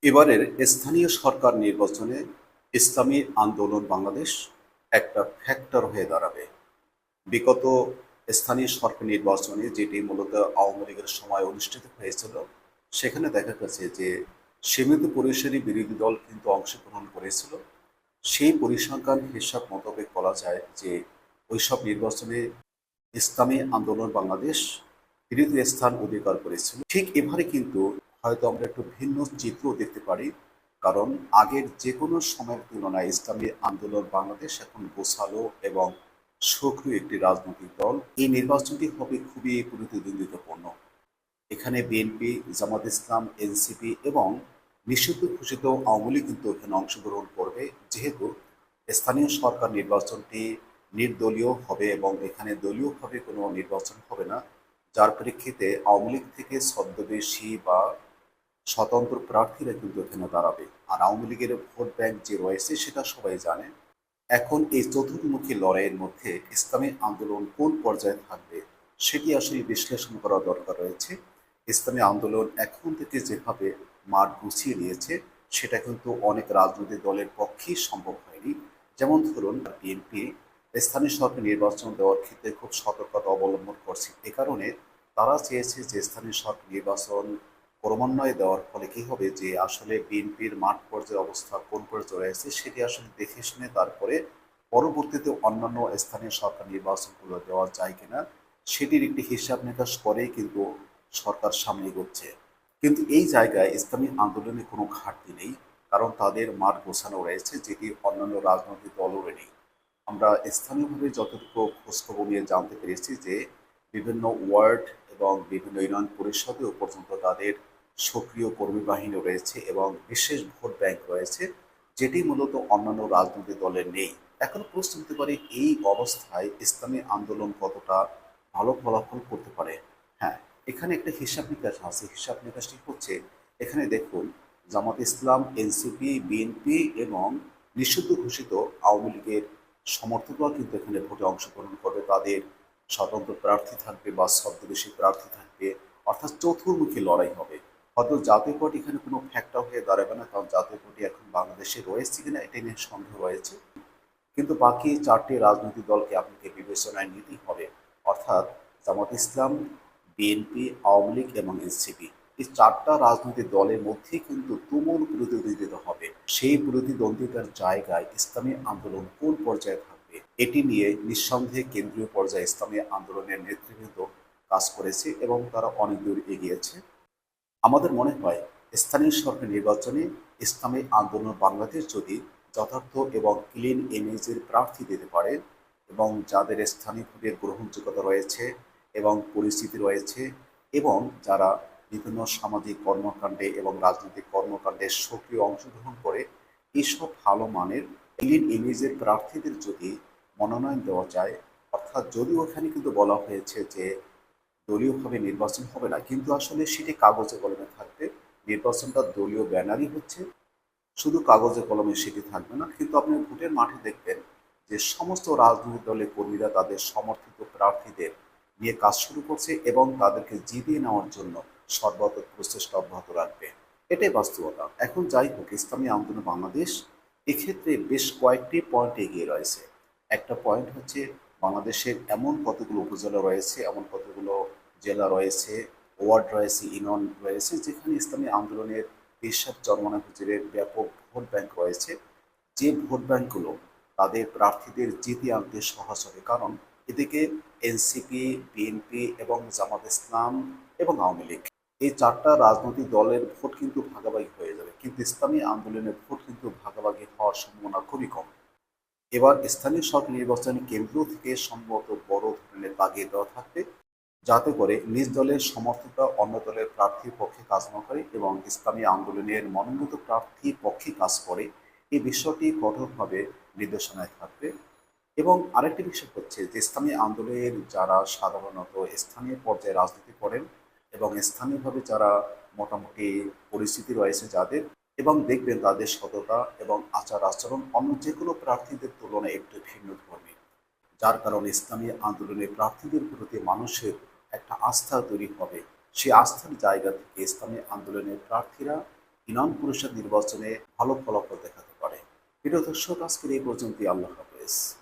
এবারের স্থানীয় সরকার নির্বাচনে ইসলামী আন্দোলন বাংলাদেশ একটা ফ্যাক্টর হয়ে দাঁড়াবে। বিগত স্থানীয় সরকার নির্বাচনে যেটি মূলত আওয়ামী লীগের সময় অনুষ্ঠিত হয়েছিল, সেখানে দেখা গেছে যে সীমিত পরিসরে বিরোধী দল কিন্তু অংশগ্রহণ করেছিল। সেই পরিসংখ্যান হিসাব মোতাবেক বলা যায় যে ওইসব নির্বাচনে ইসলামী আন্দোলন বাংলাদেশ তৃতীয় স্থান অধিকার করেছিল। ঠিক এবারে কিন্তু হয়তো আমরা একটু ভিন্ন চিত্র দেখতে পারি, কারণ আগের যে কোনো সময়ের তুলনায় ইসলামী আন্দোলন বাংলাদেশ এখন গোছালো এবং সক্রিয় একটি রাজনৈতিক দল। এই নির্বাচনটি হবে খুবই প্রতিদ্বন্দ্বিতাপূর্ণ। এখানে বিএনপি, জামাত ইসলাম, এনসিপি এবং নিষিদ্ধ ঘোষিত আওয়ামী লীগ কিন্তু এখানে অংশগ্রহণ করবে, যেহেতু স্থানীয় সরকার নির্বাচনটি নির্দলীয় হবে এবং এখানে দলীয়ভাবে কোনো নির্বাচন হবে না। যার প্রেক্ষিতে আওয়ামী লীগ থেকে ছদ্মবেশী বা স্বতন্ত্র প্রার্থীরা কিন্তু এখানে দাঁড়াবে। আর আওয়ামী লীগের ভোট ব্যাংক যে রয়েছে সেটা সবাই জানে। এখন এই চতুর্মুখী লড়াইয়ের মধ্যে ইসলামী আন্দোলন কোন পর্যায়ে থাকবে সেটি আসলে বিশ্লেষণ করা দরকার রয়েছে। ইসলামী আন্দোলন এখন থেকে যেভাবে মাঠ গুছিয়ে নিয়েছে, সেটা কিন্তু অনেক রাজনৈতিক দলের পক্ষেই সম্ভব হয়নি। যেমন ধরুন, বিএনপি স্থানীয় সরকার নির্বাচন দেওয়ার ক্ষেত্রে খুব সতর্কতা অবলম্বন করছে। এ কারণে তারা চেয়েছে যে স্থানীয় সরকার নির্বাচন ক্রমান্বয়ে দেওয়ার ফলে কি হবে, যে আসলে বিএনপির মাঠ পর্যায়ে অবস্থা কোন পর্যায়ে রয়েছে সেটি আসলে দেখে শুনে তারপরে পরবর্তীতে অন্যান্য স্থানীয় সরকার নির্বাচনগুলো দেওয়া যায় কিনা সেটির একটি হিসাব নিকাশ করেই কিন্তু সরকার সামনে এগোচ্ছে। কিন্তু এই জায়গায় ইসলামী আন্দোলনে কোনো ঘাটতি নেই, কারণ তাদের মাঠ গোছানো রয়েছে, যেটি অন্যান্য রাজনৈতিক দলেরও নেই। আমরা স্থানীয়ভাবে যতটুকু খোঁজখবর নিয়ে জানতে পেরেছি যে বিভিন্ন ওয়ার্ড এবং বিভিন্ন ইউনিয়ন পরিষদেও পর্যন্ত তাদের সক্রিয় কর্মী বাহিনী রয়েছে এবং বিশেষ ভোট ব্যাংক রয়েছে, যেটি মূলত অন্যান্য রাজনৈতিক দলের নেই। এখন প্রশ্ন হতে পারে, এই অবস্থায় ইসলামী আন্দোলন কতটা ভালো ফলাফল করতে পারে। হ্যাঁ, এখানে একটা হিসাব নিকাশ আছে। হিসাব নিকাশটি হচ্ছে, এখানে দেখুন, জামাত ইসলাম, এনসিপি, বিএনপি এবং নিষিদ্ধ ঘোষিত আওয়ামী লীগের সমর্থকরা কিন্তু এখানে ভোটে অংশগ্রহণ করবে। তাদের স্বতন্ত্র প্রার্থী থাকবে বা ছদ্মবেশী প্রার্থী থাকবে, অর্থাৎ চতুর্মুখী লড়াই হবে। হয়তো জাতীয় পার্টি এখানে কোনো ফ্যাক্টর হয়ে দাঁড়াবে না, কারণ জাতীয় পার্টি এখন বাংলাদেশে রয়েছে কিনা এটা নিয়ে সন্দেহ রয়েছে। কিন্তু বাকি চারটি রাজনৈতিক দলকে আপনাকে বিবেচনায় নিতেই হবে, অর্থাৎ জামাত ইসলাম, বিএনপি, আওয়ামী লীগ এবং এনসিপি। এই চারটা রাজনৈতিক দলের মধ্যেই কিন্তু তুমুল প্রতিদ্বন্দ্বিতা হবে। সেই প্রতিদ্বন্দ্বিতার জায়গায় ইসলামী আন্দোলন কোন পর্যায়ে থাকবে এটি নিয়ে নিঃসন্দেহে কেন্দ্রীয় পর্যায়ে ইসলামী আন্দোলনের নেতৃবৃন্দ কাজ করেছে এবং তারা অনেক দূর এগিয়েছে। আমাদের মনে হয় স্থানীয় সরকার নির্বাচনে ইসলামী আন্দোলন বাংলাদেশ যদি যথার্থ এবং ক্লিন ইমেজের প্রার্থী দিতে পারে এবং যাদের স্থানীয়ভাবে গ্রহণযোগ্যতা রয়েছে এবং পরিস্থিতি রয়েছে এবং যারা বিভিন্ন সামাজিক কর্মকাণ্ডে এবং রাজনৈতিক কর্মকাণ্ডে সক্রিয় অংশগ্রহণ করে, এইসব ভালো মানের ক্লিন ইমেজের প্রার্থীদের যদি মনোনয়ন দেওয়া যায়, অর্থাৎ যদিও ওখানে কিন্তু বলা হয়েছে যে দলীয়ভাবে নির্বাচন হবে না, কিন্তু আসলে সেটি কাগজে কলমে থাকবে। নির্বাচনটা দলীয় ব্যানারই হচ্ছে, শুধু কাগজে কলমে সেটি থাকবে না। কিন্তু আপনি ভোটের মাঠে দেখবেন যে সমস্ত রাজনৈতিক দলের কর্মীরা তাদের সমর্থিত প্রার্থীদের নিয়ে কাজ শুরু করছে এবং তাদেরকে জিতিয়ে নেওয়ার জন্য সর্বাত্মক প্রচেষ্টা অব্যাহত রাখবে। এটাই বাস্তবতা। এখন যাই হোক, ইসলামী আন্দোলন বাংলাদেশ এক্ষেত্রে বেশ কয়েকটি পয়েন্ট এগিয়ে রয়েছে। একটা পয়েন্ট হচ্ছে, বাংলাদেশের এমন কতগুলো উপজেলা রয়েছে, এমন কতগুলো জেলা রয়েছে, ওয়ার্ড রয়েছে, ইউনিয়ন রয়েছে, যেখানে ইসলামী আন্দোলনের পেশাব চরমনা হুজুরের ব্যাপক ভোট ব্যাংক রয়েছে। যে ভোট ব্যাংকগুলো তাদের প্রার্থীদের জিতিয়ে আনতে সহজ হবে, কারণ এদিকে এনসিপি, বিএনপি এবং জামাত ইসলাম এবং আওয়ামী লীগ, এই চারটা রাজনৈতিক দলের ভোট কিন্তু ভাগাভাগি হয়ে যাবে, কিন্তু ইসলামী আন্দোলনের ভোট কিন্তু ভাগাভাগি হওয়ার সম্ভাবনা খুবই কম। এবার স্থানীয় সরকার নির্বাচনে কেন্দ্র থেকে সম্ভবত বড় ধরনের তাগিদ দেওয়া থাকবে, যাতে করে নিজ দলের সমর্থকরা অন্য দলের প্রার্থীর পক্ষে কাজ না করে এবং ইসলামী আন্দোলনের মনোনীত প্রার্থীর পক্ষে কাজ করে। এই বিষয়টি কঠোরভাবে নির্দেশনায় থাকবে। এবং আরেকটি বিষয় হচ্ছে যে ইসলামী আন্দোলনের যারা সাধারণত স্থানীয় পর্যায়ে রাজনীতি করেন এবং স্থানীয়ভাবে যারা মোটামুটি পরিস্থিতি রয়েছে যাদের, এবং দেখবেন তাদের সততা এবং আচার আচরণ অন্য যে কোনো প্রার্থীদের তুলনায় একটু ভিন্ন ধর্মী, যার কারণে ইসলামী আন্দোলনের প্রার্থীদের প্রতি মানুষের একটা আস্থা তৈরি হবে। সেই আস্থার জায়গা থেকে ইসলামী আন্দোলনের প্রার্থীরা ইউনিয়ন পরিষদ নির্বাচনে ভালো ফলাফল দেখাতে পারে। প্রিয় দর্শক, আজকের এই পর্যন্তই। আল্লাহ হাফেজ।